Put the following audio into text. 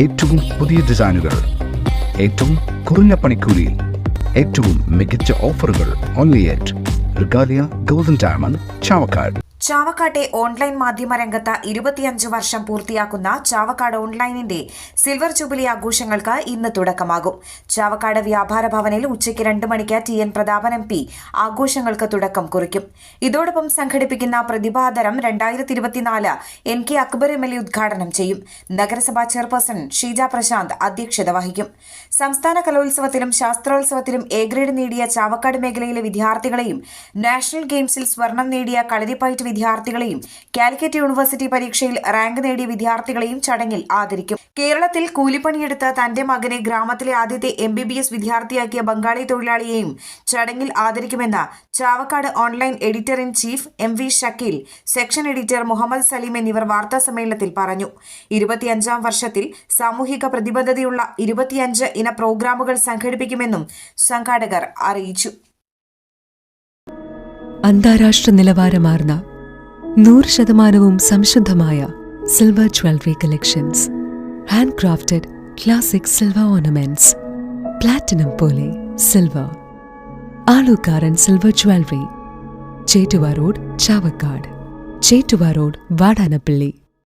ഏറ്റവും പുതിയ ഡിസൈനുകൾ, ഏറ്റവും കുറഞ്ഞ പണിക്കൂലിയിൽ, ഏറ്റവും മികച്ച ഓഫറുകൾ. Only at Regalia Golden Diamond, Chavakkad. ചാവക്കാട്ടെ ഓൺലൈൻ മാധ്യമ രംഗത്ത് 25 വർഷം പൂർത്തിയാക്കുന്ന ചാവക്കാട് ഓൺലൈനിന്റെ സിൽവർ ജൂബിലി ആഘോഷങ്ങൾക്ക് ഇന്ന് തുടക്കമാകും. ചാവക്കാട് വ്യാപാര ഭവനിൽ ഉച്ചയ്ക്ക് 2 മണിക്ക് TN പ്രതാപൻ MP ആഘോഷങ്ങൾക്ക് തുടക്കം കുറിക്കും. ഇതോടൊപ്പം സംഘടിപ്പിക്കുന്ന പ്രതിഭാതരം 2024 NK അക്ബർ MLA ഉദ്ഘാടനം ചെയ്യും. നഗരസഭാ ചെയർപേഴ്സൺ ഷീജ പ്രശാന്ത് അധ്യക്ഷത വഹിക്കും. സംസ്ഥാന കലോത്സവത്തിലും ശാസ്ത്രോത്സവത്തിലും A ഗ്രേഡ് നേടിയ ചാവക്കാട് മേഖലയിലെ വിദ്യാർത്ഥികളെയും നാഷണൽ ഗെയിംസിൽ സ്വർണം നേടിയ കളരിപ്പയറ്റ് വിദ്യാർത്ഥികളെയും കാലിക്കറ്റ് യൂണിവേഴ്സിറ്റി പരീക്ഷയിൽ റാങ്ക് നേടിയ വിദ്യാർത്ഥികളെയും ചടങ്ങിൽ ആദരിക്കും. കേരളത്തിൽ കൂലിപ്പണിയെടുത്ത് തന്റെ മകനെ ഗ്രാമത്തിലെ ആദ്യത്തെ MBBS വിദ്യാർത്ഥിയാക്കിയ ബംഗാളി തൊഴിലാളിയെയും ചടങ്ങിൽ ആദരിക്കുമെന്ന് Chavakkad online editor in chief MV Shakeel, section editor Muhammad Saleem എന്നിവർ വാർത്താ സമ്മേളനത്തിൽ പറഞ്ഞു. 25ാം വർഷത്തിൽ സാമൂഹിക പ്രതിബദ്ധതയുള്ള 25 ഇന പ്രോഗ്രാമുകൾ സംഘടിപ്പിക്കുമെന്നും സംഘാടകർ അറിയിച്ചു. അന്താരാഷ്ട്ര നിലവാരമാർന്ന 100% സംശുദ്ധമായ silver jewellery collections, handcrafted classic silver ornaments, platinum പോലെ silver, Alukkaran silver jewellery, Chettuva road, Chavakkad, Chettuva road, Vadanappally.